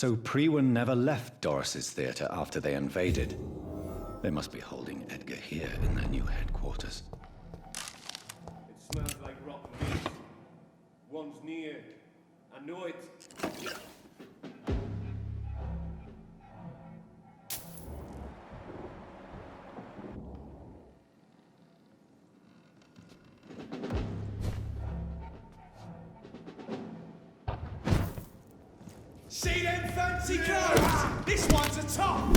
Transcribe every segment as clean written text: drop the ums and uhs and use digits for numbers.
So Prewen never left Doris's theater after they invaded. They must be holding Edgar here in their new headquarters. It smells like rotten meat. One's near. I know it. See them fancy clothes? This one's a top!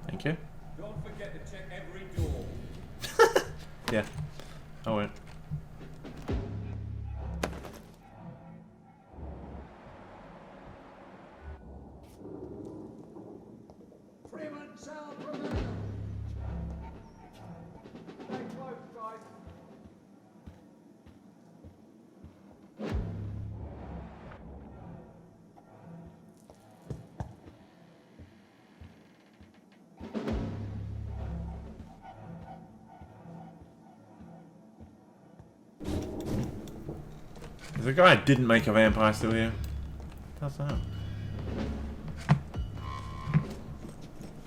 Thank you. Don't forget to check every door. Yeah, I won't. Stay close, guys. Is the guy who didn't make a vampire still here? How's that?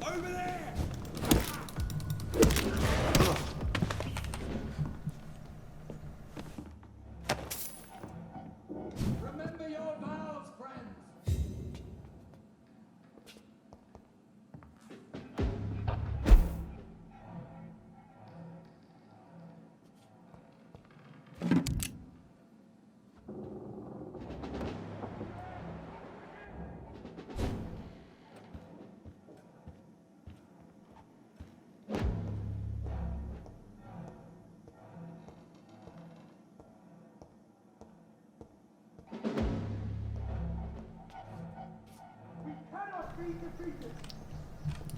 Over there! Remember your vows, friends!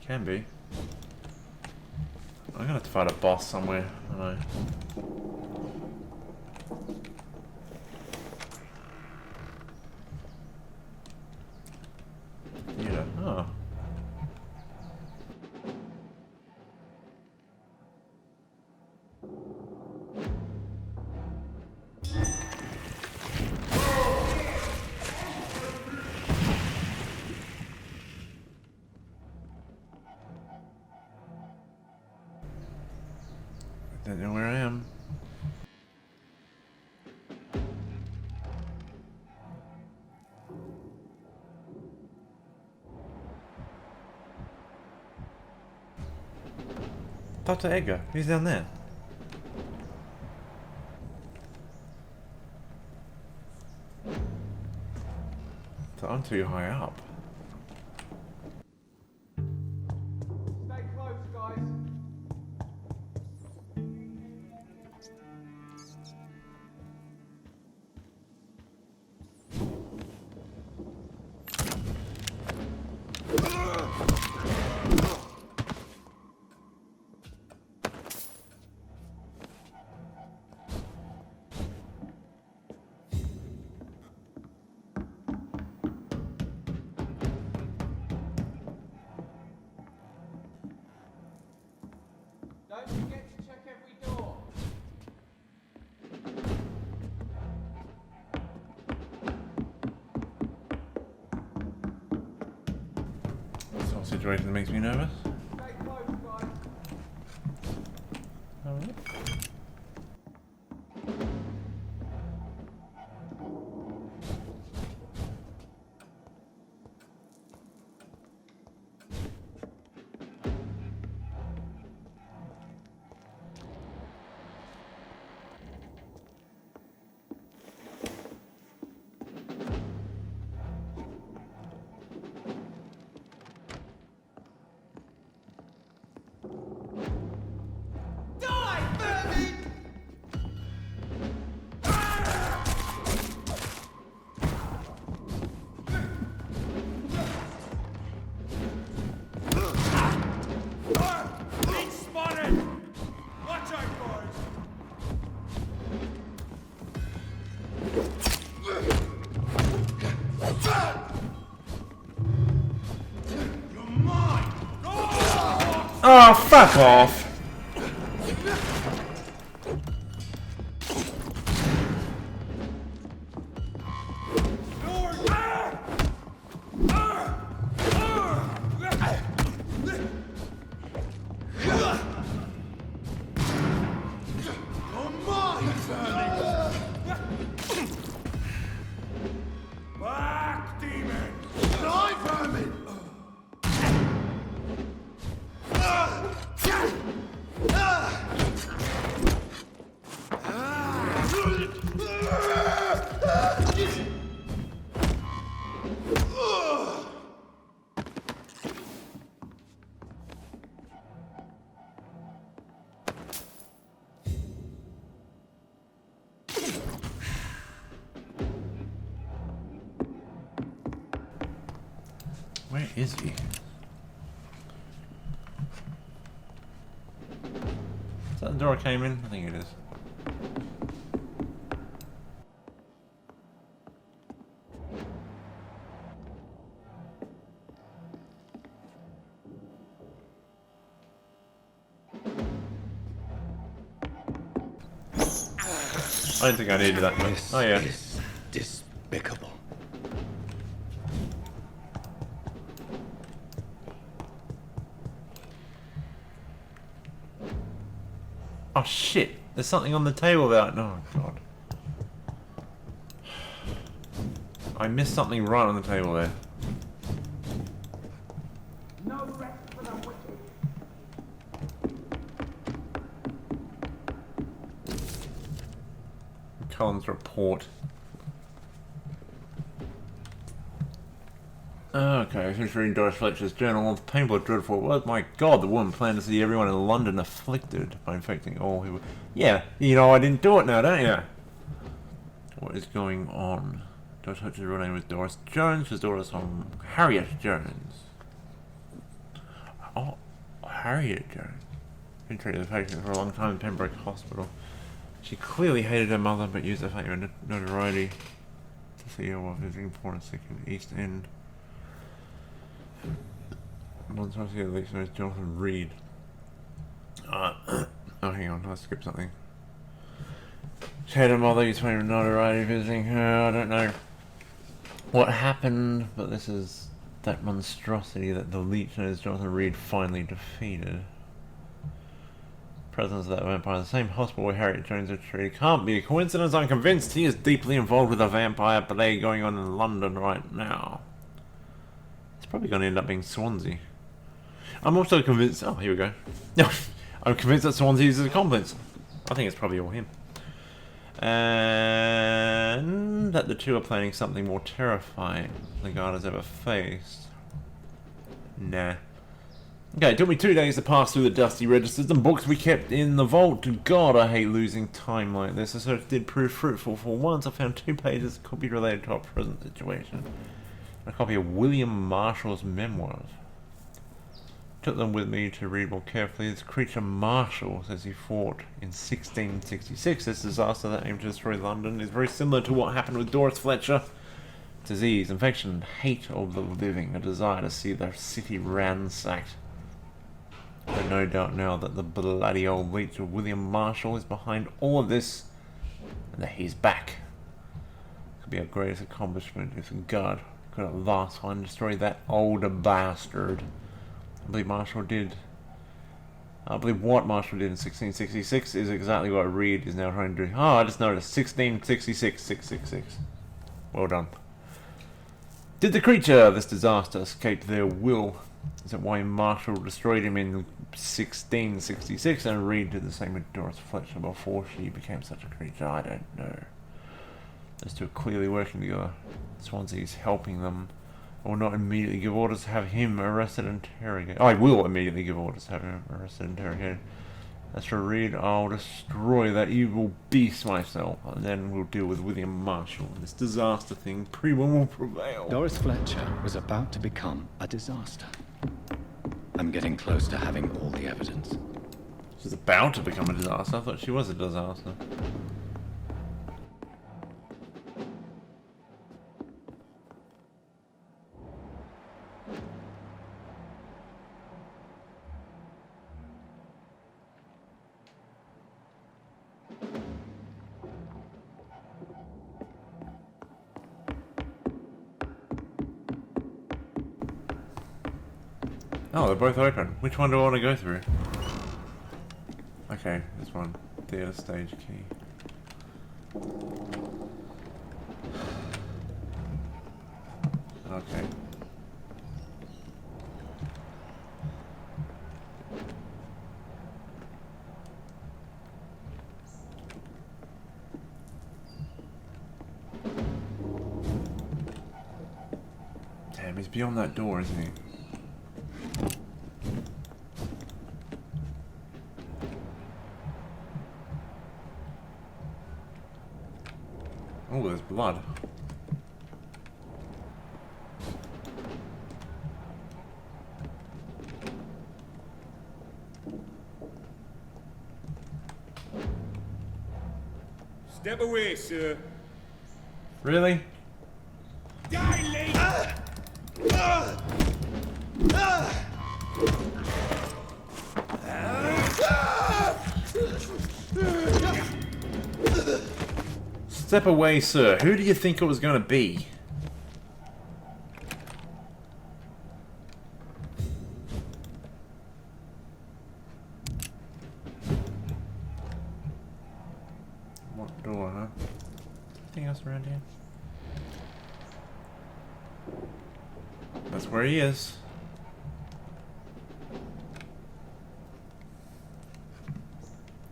Can be. I'm gonna have to find a boss somewhere. I don't know. Yeah. Oh. I don't know where I am. Dr. Edgar, he's down there. So I'm too high up. Stay close, guys. Don't forget to check every door. That's not a situation that makes me nervous. Stay close, guys. Alright. Die, vermin! Oh, fuck off! Back, demon! Die, vermin! Where is he? Is that the door I came in? I think it is. I didn't think I needed that much. This Oh yeah. is despicable. Oh shit! There's something on the table there. Oh god. I missed something right on the table there. No rest for the wicked. Cullen's report. Okay, I finished reading Doris Fletcher's journal. The painful and dreadful. Well, my god, the woman planned to see everyone in London afflicted by infecting all who... Yeah, you know I didn't do it now, don't you? What is going on? Doris Fletcher's real name was Doris Jones. His daughter's home, Harriet Jones. Oh, Harriet Jones. Been treated the patient for a long time in Pembroke Hospital. She clearly hated her mother, but used her fame and notoriety to see her while visiting poor and sick in the East End. One time the leaks knows Jonathan Reed. Oh, hang on, I skipped something. She hated her mother, used fame and notoriety visiting her. I don't know what happened, but this is that monstrosity that the leech known as Jonathan Reed finally defeated. Presence of that vampire in the same hospital where Harriet Jones was treated can't be a coincidence. I'm convinced he is deeply involved with a vampire play going on in London right now. It's probably going to end up being Swansea. I'm also convinced... Oh, here we go. I'm convinced that Swansea is his accomplice. I think it's probably all him. And that the two are planning something more terrifying the guard has ever faced. Nah. Okay, it took me 2 days to pass through the dusty registers and books we kept in the vault. God, I hate losing time like this. The search did prove fruitful. For once, I found 2 pages that could be related to our present situation. A copy of William Marshall's memoirs. Took them with me to read more carefully. This creature Marshall says he fought in 1666. This disaster that aimed to destroy London is very similar to what happened with Doris Fletcher. Disease, infection, hate of the living, a desire to see the city ransacked. But no doubt now that the bloody old leech of William Marshall is behind all of this, and that he's back. It could be our greatest accomplishment if God could at last find and destroy that old bastard. I believe Marshall did. I believe what Marshall did in 1666 is exactly what Reed is now trying to do. Oh, I just noticed. 1666, 666. Well done. Did the creature, this disaster, escape their will? Is that why Marshall destroyed him in 1666 and Reed did the same with Doris Fletcher before she became such a creature? I don't know. Those two are clearly working together. Swansea's helping them. I will not immediately give orders to have him arrested and interrogated. I will immediately give orders to have him arrested and interrogated. As for Reed, I'll destroy that evil beast myself, and then we'll deal with William Marshall. This disaster thing, Prima will prevail. Doris Fletcher was about to become a disaster. I'm getting close to having all the evidence. She's about to become a disaster. I thought she was a disaster. Oh, they're both open. Which one do I want to go through? Okay, this one. Theatre stage key. Okay. Damn, he's beyond that door, isn't he? Oh, there's blood. Step away, sir. Really? Dilate! Step away, sir. Who do you think it was going to be? What door, huh? Anything else around here? That's where he is.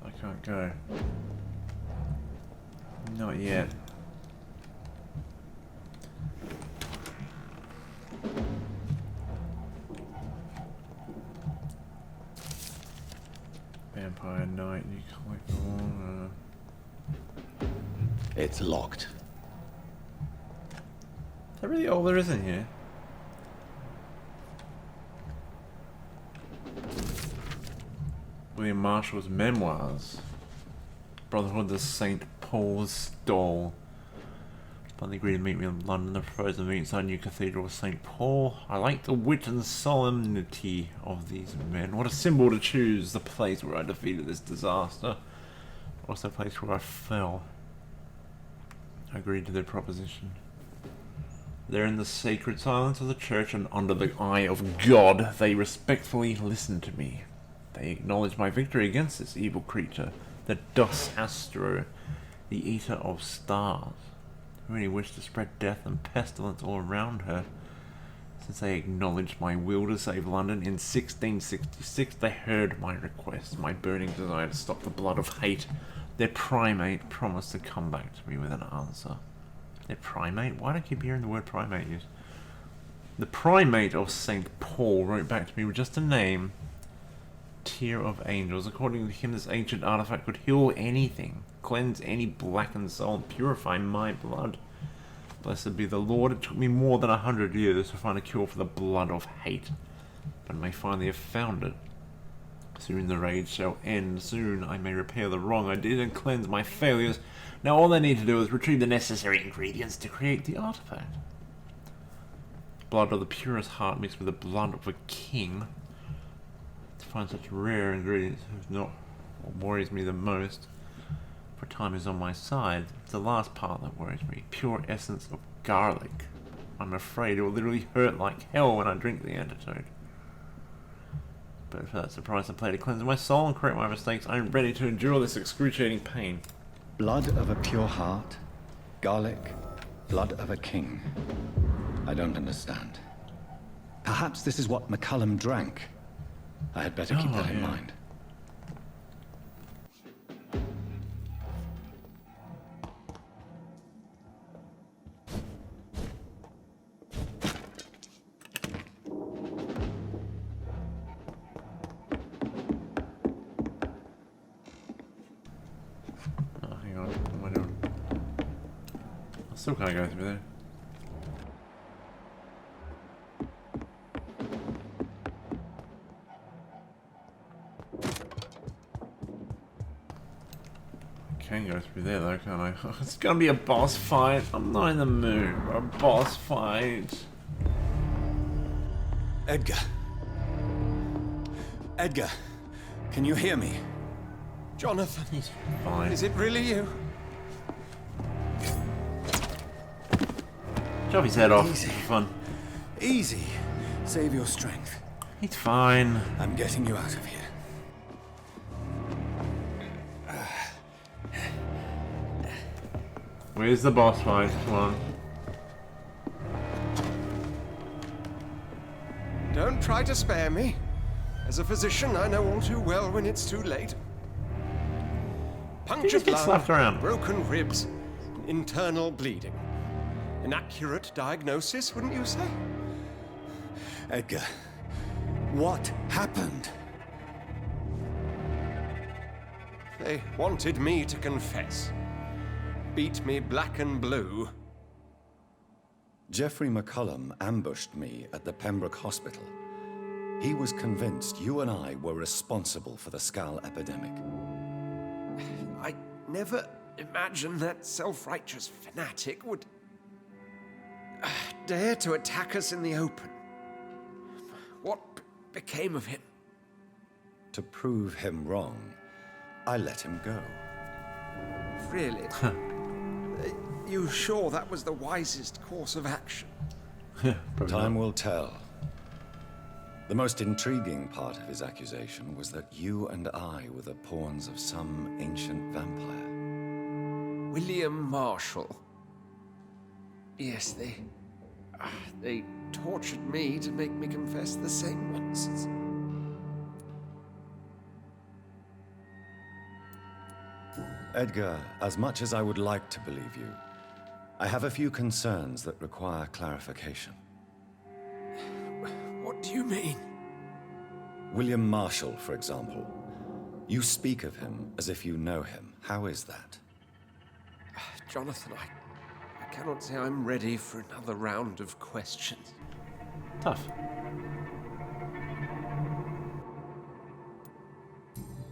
I can't go. Not yet. Vampire Night, you collect all. It's locked. Is that really all there is in here? William Marshall's memoirs. Brotherhood of St. Paul's Stall. Finally agreed to meet me in London, the frozen meet inside New Cathedral of St. Paul. I like the wit and solemnity of these men. What a symbol to choose, the place where I defeated this disaster. Also the place where I fell. I agreed to their proposition. There in the sacred silence of the church and under the eye of God, they respectfully listened to me. They acknowledged my victory against this evil creature, the Dos Astro, the Eater of Stars, who really wished to spread death and pestilence all around her. Since they acknowledged my will to save London in 1666, they heard my request, my burning desire to stop the blood of hate. Their primate promised to come back to me with an answer. Their primate? Why do I keep hearing the word primate used? The primate of St. Paul wrote back to me with just a name. Tear of Angels. According to him, this ancient artifact could heal anything, cleanse any blackened soul, and purify my blood. Blessed be the Lord. It took me more than 100 years to find a cure for the blood of hate, but I may finally have found it. Soon the rage shall end. Soon I may repair the wrong I did and cleanse my failures. Now all I need to do is retrieve the necessary ingredients to create the artifact. Blood of the purest heart mixed with the blood of a king. To find such rare ingredients is not what worries me the most, for time is on my side. It's the last part that worries me. Pure essence of garlic. I'm afraid it will literally hurt like hell when I drink the antidote. But for that's the price I pay to cleanse my soul and correct my mistakes, I am ready to endure this excruciating pain. Blood of a pure heart, garlic, blood of a king. I don't understand. Perhaps this is what McCullum drank. I had better keep that in mind. Oh, hang on. What am I doing? I still can't go through there. Can go through there though, can't I? It's gonna be a boss fight. I'm not in the mood for a boss fight. Edgar. Edgar, can you hear me? Jonathan, He's fine. is it really you? Chop his head off. Easy. It'll be fun. Easy. Save your strength. He's fine. I'm getting you out of here. Where's the boss fight? Come on. Don't try to spare me. As a physician, I know all too well when it's too late. just Punctured get slapped lung, around. broken ribs, internal bleeding. An accurate diagnosis, wouldn't you say? Edgar, what happened? They wanted me to confess. Beat me black and blue. Geoffrey McCullum ambushed me at the Pembroke Hospital. He was convinced you and I were responsible for the Skal epidemic. I never imagined that self-righteous fanatic would dare to attack us in the open. What became of him? To prove him wrong, I let him go. Really? You sure that was the wisest course of action? Probably Time not. will tell. The most intriguing part of his accusation was that you and I were the pawns of some ancient vampire. William Marshall. Yes, they tortured me to make me confess the same nonsense. Edgar, as much as I would like to believe you, I have a few concerns that require clarification. What do you mean? William Marshall, for example. You speak of him as if you know him. How is that? Jonathan, I cannot say I'm ready for another round of questions. Tough.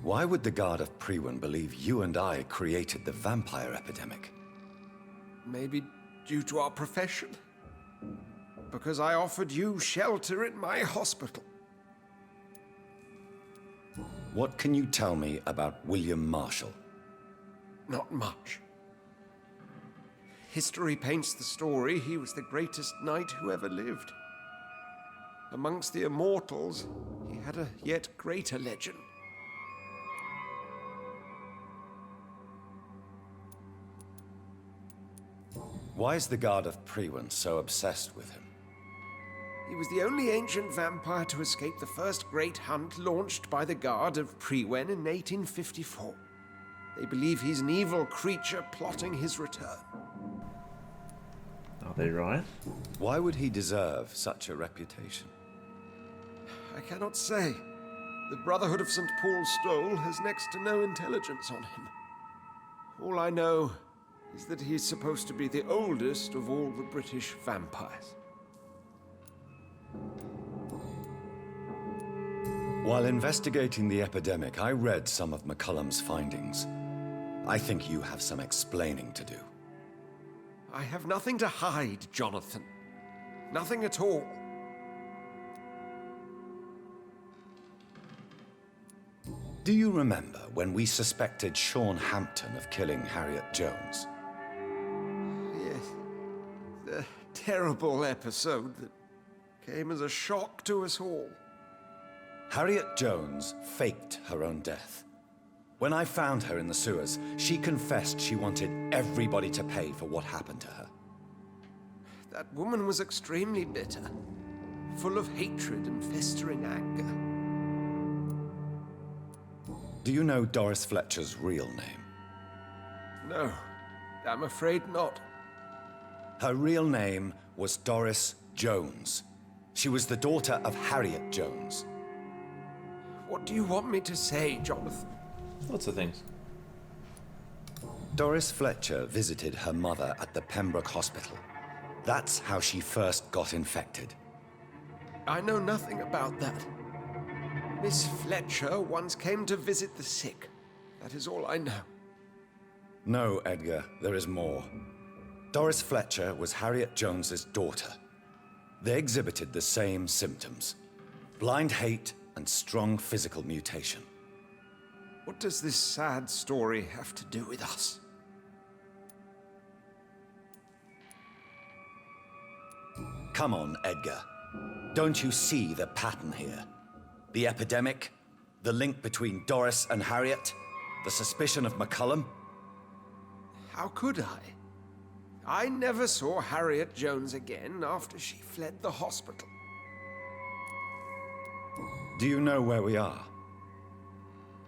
Why would the Guard of Priwen believe you and I created the vampire epidemic? Maybe due to our profession? Because I offered you shelter in my hospital. What can you tell me about William Marshall? Not much. History paints the story he was the greatest knight who ever lived. Amongst the immortals, he had a yet greater legend. Why is the Guard of Priwen so obsessed with him? He was the only ancient vampire to escape the first great hunt launched by the Guard of Priwen in 1854. They believe he's an evil creature plotting his return. Are they right? Why would he deserve such a reputation? I cannot say. The Brotherhood of St. Paul's Stole has next to no intelligence on him. All I know is that he's supposed to be the oldest of all the British vampires. While investigating the epidemic, I read some of McCullum's findings. I think you have some explaining to do. I have nothing to hide, Jonathan. Nothing at all. Do you remember when we suspected Sean Hampton of killing Harriet Jones? Yes. The terrible episode that came as a shock to us all. Harriet Jones faked her own death. When I found her in the sewers, she confessed she wanted everybody to pay for what happened to her. That woman was extremely bitter, full of hatred and festering anger. Do you know Doris Fletcher's real name? No, I'm afraid not. Her real name was Doris Jones. She was the daughter of Harriet Jones. What do you want me to say, Jonathan? Lots of things. Doris Fletcher visited her mother at the Pembroke Hospital. That's how she first got infected. I know nothing about that. Miss Fletcher once came to visit the sick. That is all I know. No, Edgar, there is more. Doris Fletcher was Harriet Jones's daughter. They exhibited the same symptoms: blind hate and strong physical mutation. What does this sad story have to do with us? Come on, Edgar. Don't you see the pattern here? The epidemic, the link between Doris and Harriet, the suspicion of McCullum. How could I? I never saw Harriet Jones again after she fled the hospital. Do you know where we are?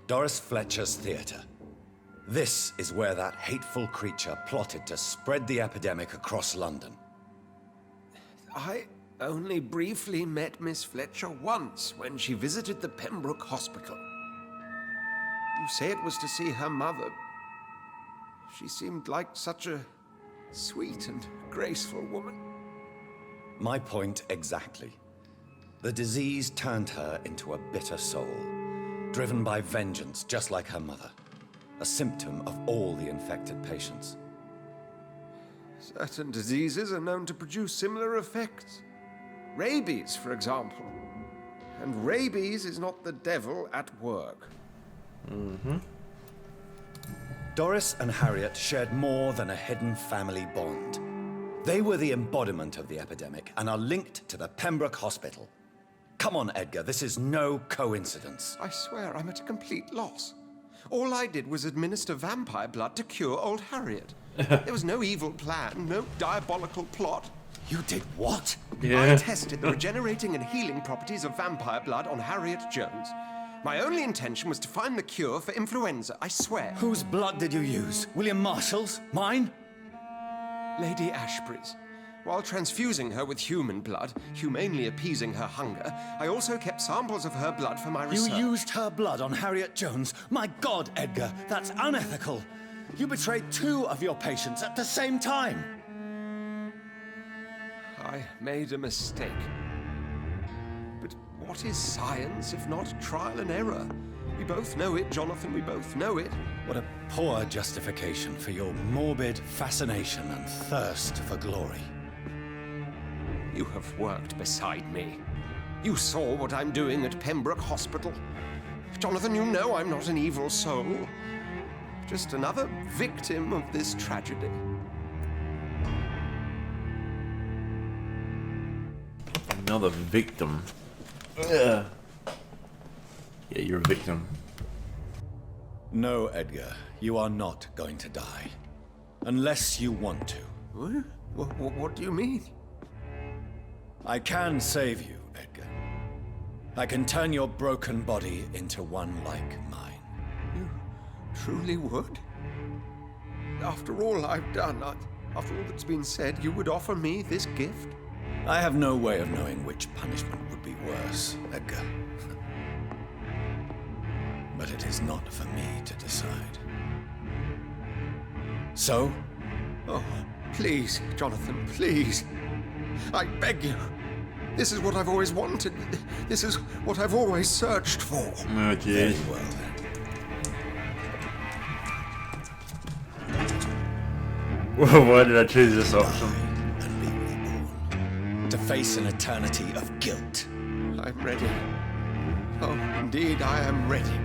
Doris Fletcher's theatre. This is where that hateful creature plotted to spread the epidemic across London. I only briefly met Miss Fletcher once when she visited the Pembroke Hospital. You say it was to see her mother. She seemed like such a sweet and graceful woman. My point exactly. The disease turned her into a bitter soul, driven by vengeance just like her mother. A symptom of all the infected patients. Certain diseases are known to produce similar effects. Rabies, for example. And rabies is not the devil at work. Doris and Harriet shared more than a hidden family bond. They were the embodiment of the epidemic and are linked to the Pembroke Hospital. Come on, Edgar, this is no coincidence. I swear I'm at a complete loss. All I did was administer vampire blood to cure old Harriet. There was no evil plan, no diabolical plot. You did what? I tested the regenerating and healing properties of vampire blood on Harriet Jones. My only intention was to find the cure for influenza, I swear. Whose blood did you use? William Marshall's? Mine? Lady Ashbury's. While transfusing her with human blood, humanely appeasing her hunger, I also kept samples of her blood for my research. You used her blood on Harriet Jones? My God, Edgar, that's unethical. You betrayed 2 of your patients at the same time. I made a mistake. But what is science if not trial and error? We both know it, Jonathan, we both know it. What a poor justification for your morbid fascination and thirst for glory. You have worked beside me. You saw what I'm doing at Pembroke Hospital. Jonathan, you know I'm not an evil soul. Just another victim of this tragedy. Another victim. Ugh. Yeah, you're a victim. No, Edgar, you are not going to die. Unless you want to. What do you mean? I can save you, Edgar. I can turn your broken body into one like mine. You truly would? After all I've done, after all that's been said, you would offer me this gift? I have no way of knowing which punishment would be worse, Edgar. But it is not for me to decide. So? Oh, please, Jonathan, please. I beg you. This is what I've always wanted. This is what I've always searched for. Oh, jeez. Very well, then. Why did I choose this option? And be reborn. To face an eternity of guilt. I'm ready. Oh, indeed, I am ready.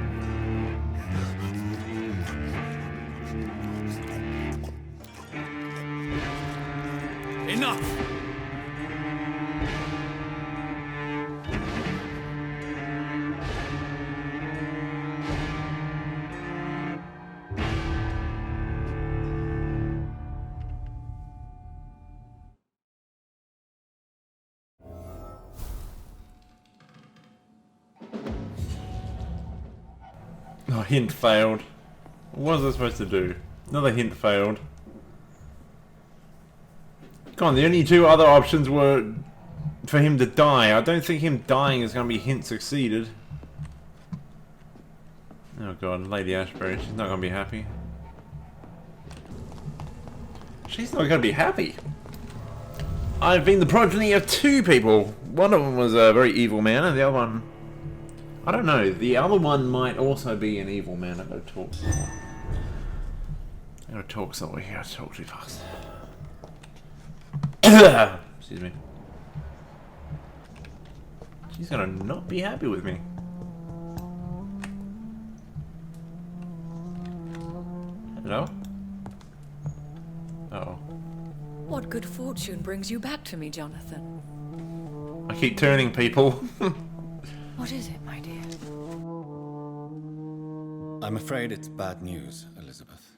Enough! Oh, hint failed. What was I supposed to do? Another hint failed. Come on, the only 2 other options were for him to die. I don't think him dying is going to be hint succeeded. Oh god, Lady Ashbury, she's not going to be happy. She's not going to be happy. I've been the progeny of 2 people. One of them was a very evil man, and the other one... I don't know. The other one might also be an evil man. I've got to talk. I've got to talk somewhere here. I talk too fast. Excuse me. She's gonna not be happy with me. Hello? Uh-oh. What good fortune brings you back to me, Jonathan? I keep turning people. What is it, my dear? I'm afraid it's bad news, Elizabeth.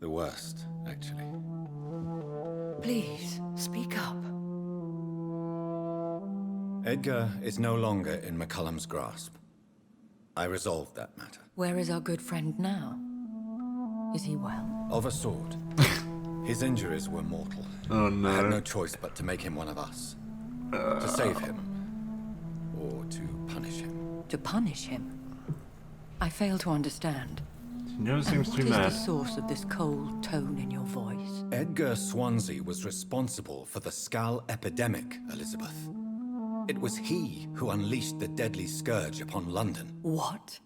The worst, actually. Please, speak up. Edgar is no longer in McCullum's grasp. I resolved that matter. Where is our good friend now? Is he well? Of a sort. His injuries were mortal. Oh no. I had no choice but to make him one of us. To save him. Or to punish him. To punish him? I fail to understand. He never seems too What mad. is the source of this cold tone in your voice? Edgar Swansea was responsible for the Skull epidemic, Elizabeth. It was he who unleashed the deadly scourge upon London. What?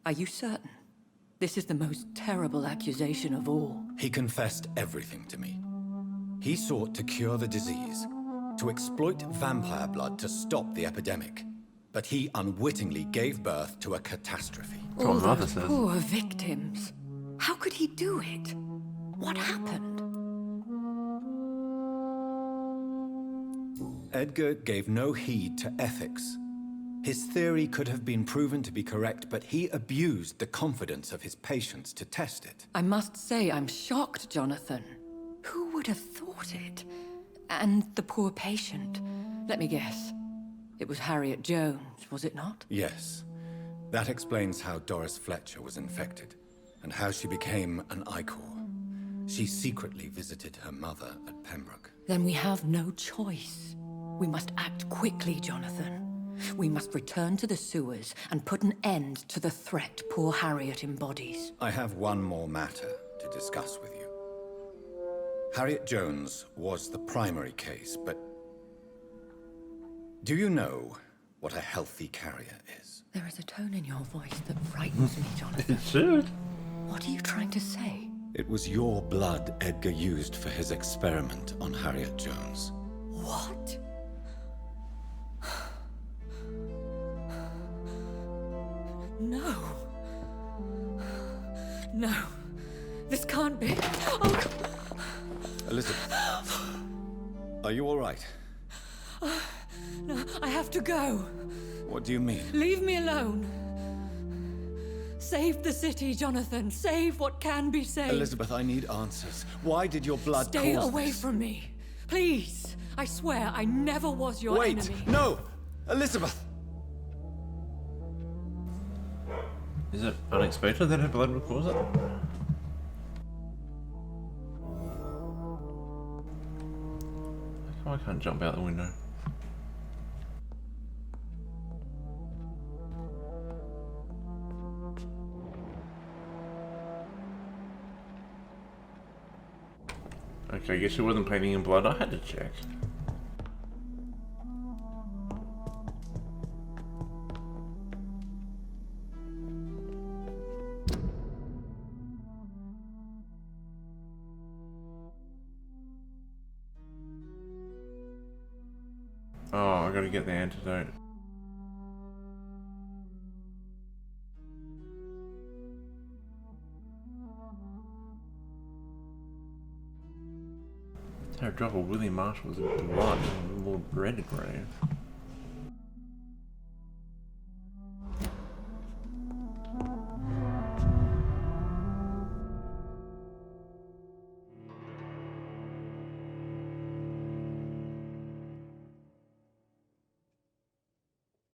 Are you certain? This is the most terrible accusation of all. He confessed everything to me. He sought to cure the disease, to exploit vampire blood to stop the epidemic. But he unwittingly gave birth to a catastrophe. That's All what Mother those says. poor victims. How could he do it? What happened? Edgar gave no heed to ethics. His theory could have been proven to be correct, but he abused the confidence of his patients to test it. I must say I'm shocked, Jonathan. Who would have thought it? And the poor patient. Let me guess. It was Harriet Jones, was it not? Yes. That explains how Doris Fletcher was infected, and how she became an Icor. She secretly visited her mother at Pembroke. Then we have no choice. We must act quickly, Jonathan. We must return to the sewers and put an end to the threat poor Harriet embodies. I have one more matter to discuss with you. Harriet Jones was the primary case, but do you know what a healthy carrier is? There is a tone in your voice that frightens me, Jonathan. It should. What are you trying to say? It was your blood Edgar used for his experiment on Harriet Jones. What? No. No. This can't be. Oh. Elizabeth, are you all right? No, I have to go. What do you mean? Leave me alone. Save the city, Jonathan. Save what can be saved. Elizabeth, I need answers. Why did your blood Stay cause away this? from me. Please. I swear I never was your Wait! enemy. No! Elizabeth! Is it unexpected that her blood would cause it? I can't jump out the window. Okay, I guess she wasn't painting in blood. I had to check. Oh, I gotta get the antidote. Her drop of William Marshall's blood on the Lord Redgrave.